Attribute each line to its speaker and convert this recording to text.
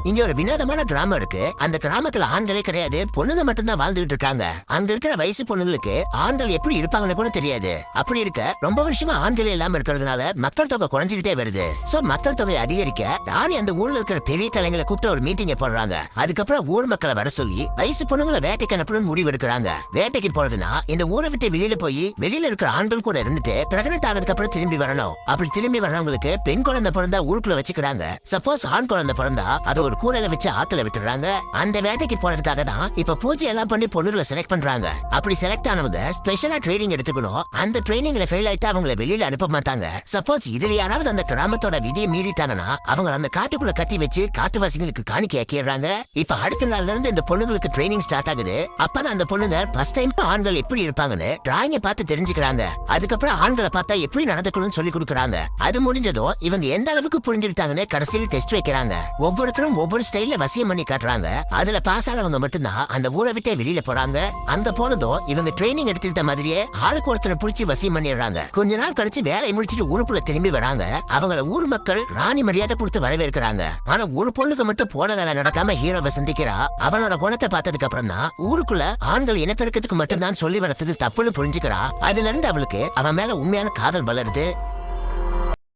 Speaker 1: இங்க ஒரு வினோதமான கிராமம் இருக்கு. அந்த கிராமத்துல ஆண்களே கிடையாது, பொண்ணுங்க மட்டும்தான் வாழ்ந்துட்டு இருக்காங்க. அங்க இருக்கிற வயசு பொண்ணுங்களுக்கு ஆண்கள் எப்படி இருப்பாங்கன்னு கூட தெரியாது. அப்படி இருக்க ரொம்ப வருஷமா ஆண்கள் இல்லாம இருக்கிறதுனால மக்கள் தொகை குறைஞ்சிக்கிட்டே வருது. சோ மக்கள் தொகை அதிகரிக்க ராணி அந்த ஊர்ல இருக்கிற பெரிய தலைங்களை கூப்பிட்டு ஒரு மீட்டிங் போடுறாங்க. அதுக்கப்புறம் ஊர் மக்களை வர சொல்லி வயசு பொண்ணுங்களை வேட்டைக்கு அனுப்பணும்னு முடிவு எடுக்கிறாங்க. வேட்டைக்கு போறதுன்னா இந்த ஊரை விட்டு வெளியில போய் வெளியில இருக்கிற ஆண்கள் கூட இருந்துட்டு பிரெக்னன்ட் ஆனதுக்கு அப்புறம் திரும்பி வரணும். அப்படி திரும்பி வர்றவங்களுக்கு பெண் குழந்தை பிறந்தா ஊருக்குள்ள வச்சுக்கிறாங்க. சப்போஸ் ஆண் குழந்தை பிறந்தா அதை ஒரு கூரையில வச்சு ஆத்துல விட்டுறாங்க. அந்த வேட்டைக்கு போறதுக்காக தான் இப்ப பூஜை எல்லாம் பண்ணி பொண்ணுகளை செலக்ட் பண்றாங்க. அப்படி செலக்ட் ஆனவங்க ஸ்பெஷலா ட்ரைனிங் எடுத்துக்கணும். அந்த ட்ரைனிங்ல ஃபெயில் ஆயிட்டா அவங்களை வெளியில அனுப்ப மாட்டாங்க. சப்போஸ் இதுல யாராவது அந்த கிராமத்தோட விதியை மீறிட்டாங்கன்னா அவங்க அந்த காட்டுக்குள்ள கட்டி வச்சு காட்டுவாசிகளுக்கு காணிக்கை ஆக்கிடுறாங்க. இப்ப அடுத்த நாள்ல இருந்து இந்த பொண்ணுங்களுக்கு ட்ரைனிங் ஸ்டார்ட் ஆகுது. அப்பதான் அந்த பொண்ணுங்க ஃபர்ஸ்ட் டைம் ஆண்கள் எப்படி இருப்பாங்கன்னு டிராயிங்க பார்த்து தெரிஞ்சுக்கிறாங்க. அதுக்கப்புறம் ஆண்களை பார்த்தா எப்படி நடந்துக்கணும்னு சொல்லி கொடுக்குறாங்க. அது முடிஞ்சதும் இவங்க எந்த அளவுக்கு புரிஞ்சுக்கிட்டாங்கன்னு கடைசியில் டெஸ்ட் வைக்கிறாங்க. ஒவ்வொருத்தரும் ஒவ்வொரு ஸ்டைல்ல வசியம் பண்ணி காட்டுறாங்க. அதுல பாஸ் ஆனவங்க மட்டும்தான் அந்த ஊரை விட்டே வெளியில போறாங்க. அந்த போனதும் இவங்க ட்ரைனிங் எடுத்துக்கிட்ட மாதிரியே ஆளுக்கு ஒருத்தரை பிடிச்சி வசியம் பண்ணிடுறாங்க. கொஞ்ச நாள் கழிச்சு வேலையை முடிச்சிட்டு ஊருக்குள்ள திரும்பி வராங்க. அவங்கள ஊர் மக்கள் ராணி மரியாதை கொடுத்து வரவேற்கிறாங்க. ஆனா ஒரு பொண்ணுக்கு மட்டும் போன வேலை நடக்காம ஹீரோவை சந்திக்கிறா. அவனோட குணத்தை பார்த்ததுக்கு அப்புறம் தான் ஊருக்குள்ள ஆண்கள் இனப்பெருக்கத்துக்கு மட்டும்தான் சொல்லி வளர்த்தது தப்புன்னு புரிஞ்சுக்கிறா. அதுல இருந்து அவளுக்கு அவன் மேல உண்மையான காதல் வளருது.